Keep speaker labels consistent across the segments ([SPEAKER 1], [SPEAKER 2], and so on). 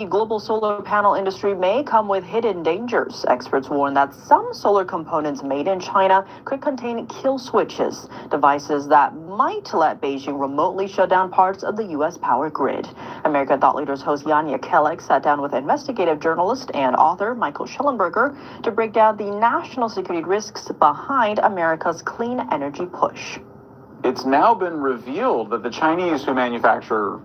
[SPEAKER 1] The global solar panel industry may come with hidden dangers. Experts warn that some solar components made in China could contain kill switches, devices that might let Beijing remotely shut down parts of the U.S. power grid. American Thought Leaders host Yanya Kellogg sat down with investigative journalist and author Michael Schellenberger to break down the national security risks behind America's clean energy push.
[SPEAKER 2] It's now been revealed that the Chinese, who manufacture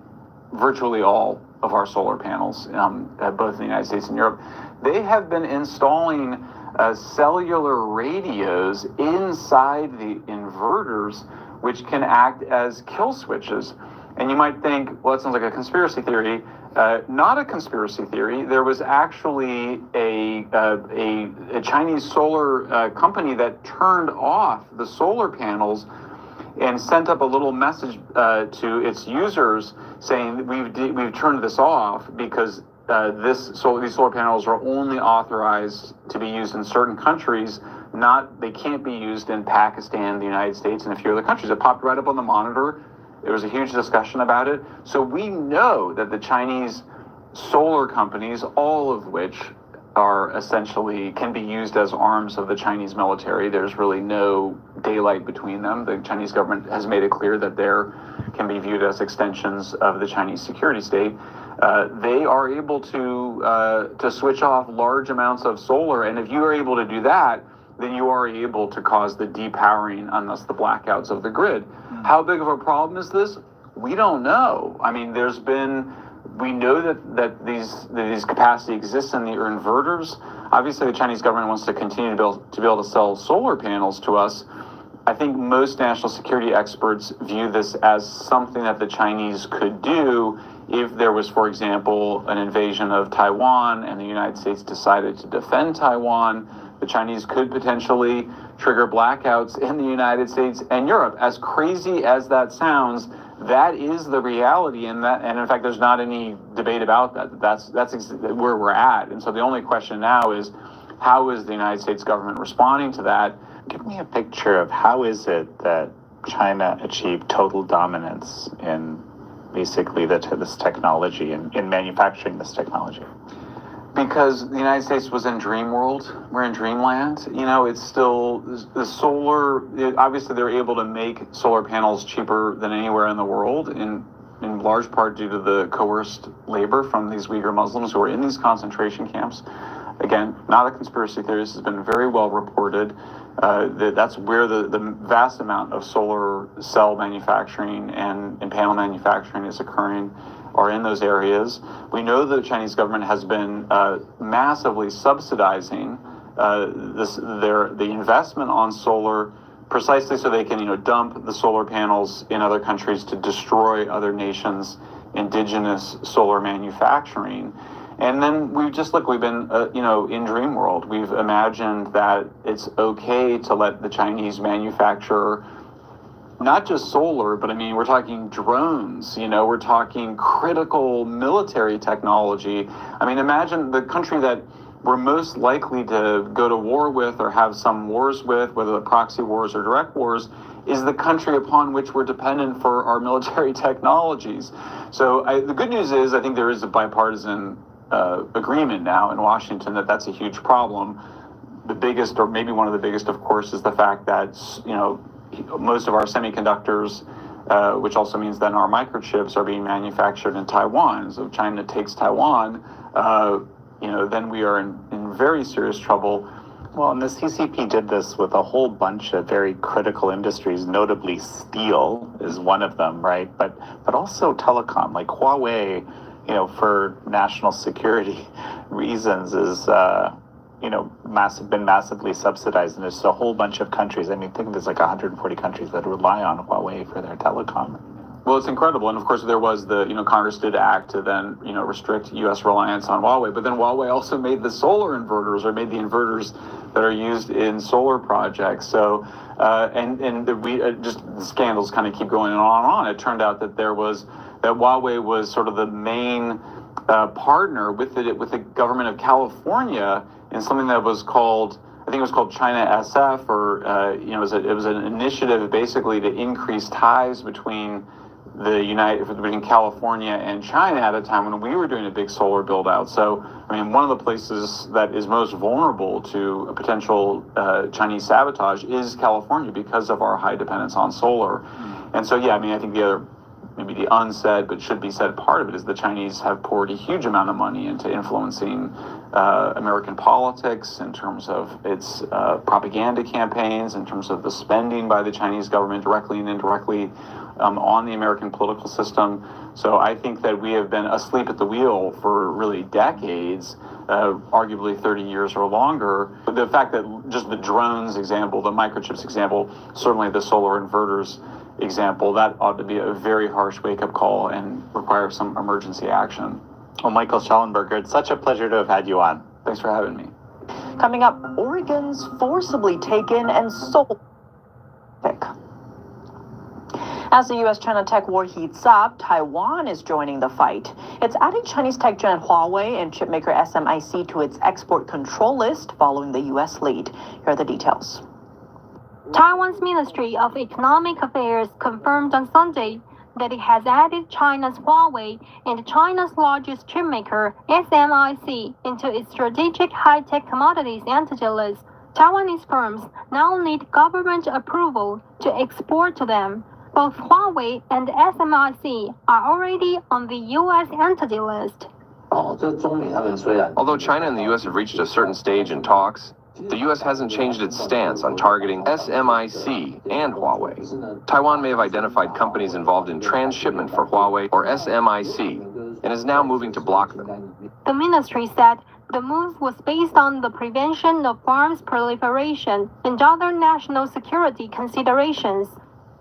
[SPEAKER 2] virtually all of our solar panels, both in the United States and Europe, they have been installing cellular radios inside the inverters, which can act as kill switches. And you might think, well, that sounds like a conspiracy theory. Not a conspiracy theory. There was actually a Chinese solar company that turned off the solar panels and sent up a little message to its users saying we've turned this off because these solar panels are only authorized to be used in certain countries. They can't be used in Pakistan, the United States, and a few other countries. It popped right up on the monitor. There was a huge discussion about it. So we know that the Chinese solar companies, all of which are essentially can be used as arms of the Chinese military. There's really no daylight between them. The Chinese government has made it clear that they can be viewed as extensions of the Chinese security state. They are able to switch off large amounts of solar, and if you are able to do that, then you are able to cause the depowering and thus the blackouts of the grid. How big of a problem is this? We don't know. I mean, we know that these capacity exists in the inverters. Obviously, the Chinese government wants to continue to be able to sell solar panels to us. I think most national security experts view this as something that the Chinese could do if there was, for example, an invasion of Taiwan and the United States decided to defend Taiwan. The Chinese could potentially trigger blackouts in the United States and Europe. As crazy as that sounds, that is the reality, and in fact, there's not any debate about that. That's where we're at. And so the only question now is, how is the United States government responding to that?
[SPEAKER 3] Give me a picture of how is it that China achieved total dominance in basically this technology, in manufacturing this technology.
[SPEAKER 2] Because the United States was in dream world. We're in dreamland. You know, it's still the solar. Obviously, they're able to make solar panels cheaper than anywhere in the world, in large part due to the coerced labor from these Uyghur Muslims who are in these concentration camps. Again, not a conspiracy theory. This has been very well reported. That's where the vast amount of solar cell manufacturing and panel manufacturing is occurring, are in those areas. We know the Chinese government has been massively subsidizing the investment on solar, precisely so they can dump the solar panels in other countries to destroy other nations' indigenous solar manufacturing. And then we've been in dream world. We've imagined that it's okay to let the Chinese manufacture not just solar, but I mean, we're talking drones, we're talking critical military technology. I mean, imagine the country that we're most likely to go to war with or have some wars with, whether the proxy wars or direct wars, is the country upon which we're dependent for our military technologies. So the good news is, I think there is a bipartisan agreement now in Washington that that's a huge problem. The biggest, or maybe one of the biggest, of course, is the fact that, most of our semiconductors, which also means then our microchips, are being manufactured in Taiwan. So if China takes Taiwan, then we are in very serious trouble.
[SPEAKER 3] Well, and the CCP did this with a whole bunch of very critical industries, notably steel is one of them, right? But also telecom, like Huawei, for national security reasons is been massively subsidized, and there's a whole bunch of countries. I mean, think there's like 140 countries that rely on Huawei for their telecom.
[SPEAKER 2] Well, it's incredible, and of course there was the Congress did act to then restrict U.S. reliance on Huawei, but then Huawei also made the solar inverters, or made the inverters that are used in solar projects. So the scandals kind of keep going on and on. It turned out that Huawei was sort of the main partner with the government of California in something that was called, I think it was called China SF, or it was an initiative basically to increase ties between between California and China at a time when we were doing a big solar build out. So, I mean, one of the places that is most vulnerable to a potential Chinese sabotage is California because of our high dependence on solar. And so, yeah, I mean, I think the other, maybe the unsaid but should be said part of it is the Chinese have poured a huge amount of money into influencing American politics in terms of its propaganda campaigns, in terms of the spending by the Chinese government directly and indirectly on the American political system. So I think that we have been asleep at the wheel for really decades, arguably 30 years or longer. But the fact that just the drones example, the microchips example, certainly the solar inverters example, that ought to be a very harsh wake-up call and require some emergency action.
[SPEAKER 3] Well, Michael Schallenberger, it's such a pleasure to have had you on.
[SPEAKER 2] Thanks for having me.
[SPEAKER 1] Coming up, Oregon's forcibly taken and sold. As the U.S.-China tech war heats up, Taiwan is joining the fight. It's adding Chinese tech giant Huawei and chipmaker SMIC to its export control list following the U.S. lead. Here are the details.
[SPEAKER 4] Taiwan's Ministry of Economic Affairs confirmed on Sunday that it has added China's Huawei and China's largest chipmaker, SMIC, into its strategic high-tech commodities entity list. Taiwanese firms now need government approval to export to them. Both Huawei and SMIC are already on the U.S. entity list.
[SPEAKER 5] Although China and the U.S. have reached a certain stage in talks, the U.S. hasn't changed its stance on targeting SMIC and Huawei. Taiwan may have identified companies involved in transshipment for Huawei or SMIC and is now moving to block them.
[SPEAKER 4] The ministry said the move was based on the prevention of arms proliferation and other national security considerations.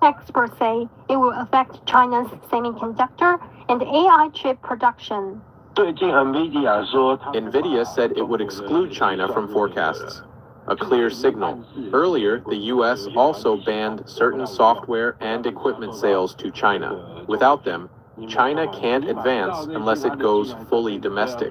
[SPEAKER 4] Experts say it will affect China's semiconductor and AI chip production.
[SPEAKER 6] NVIDIA said it would exclude China from forecasts, a clear signal. Earlier, the U.S. also banned certain software and equipment sales to China. Without them, China can't advance unless it goes fully domestic.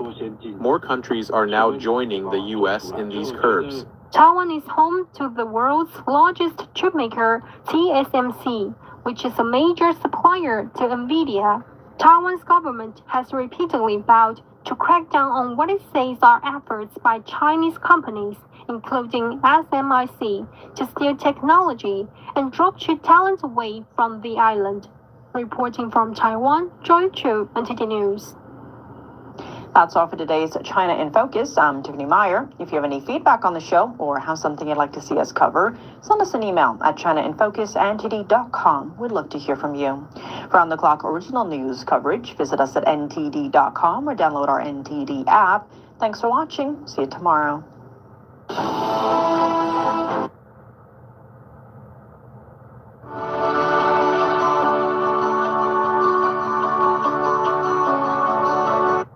[SPEAKER 6] More countries are now joining the U.S. in these curves.
[SPEAKER 4] Taiwan is home to the world's largest chipmaker, TSMC, which is a major supplier to NVIDIA. Taiwan's government has repeatedly vowed to crack down on what it says are efforts by Chinese companies, including SMIC, to steal technology and drop-ship talent away from the island. Reporting from Taiwan, Joy Chu, NTD News.
[SPEAKER 1] That's all for today's China in Focus. I'm Tiffany Meyer. If you have any feedback on the show or have something you'd like to see us cover, send us an email at chinainfocus@ntd.com. We'd love to hear from you. For on-the-clock original news coverage, visit us at ntd.com or download our NTD app. Thanks for watching. See you tomorrow.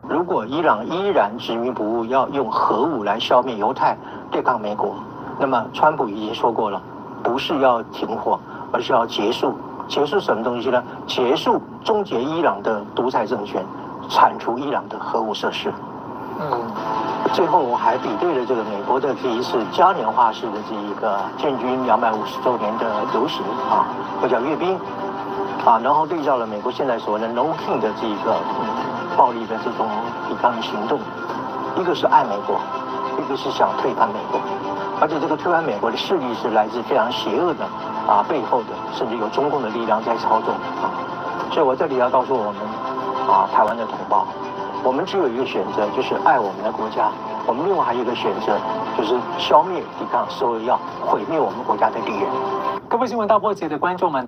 [SPEAKER 7] 如果伊朗依然执迷不悟，要用核武来消灭犹太、对抗美国，那么川普已经说过了，不是要停火，而是要结束。结束什么东西呢？结束、终结伊朗的独裁政权，铲除伊朗的核武设施。最后我还比对了这个美国的这一次嘉年华式的这一个建军250周年的游行啊，或叫阅兵啊，然后对照了美国现在所谓的 No King 的这一个暴力的这种抵抗行动，一个是爱美国，一个是想推翻美国，而且这个推翻美国的势力是来自非常邪恶的啊背后的，甚至有中共的力量在操纵啊。所以我这里要告诉我们啊台湾的同胞，我们只有一个选择，就是爱我们的国家。我们另外还有一个选择，就是消灭、抵抗所有要毁灭我们国家的敌人。
[SPEAKER 8] 各位新闻大破解的观众们。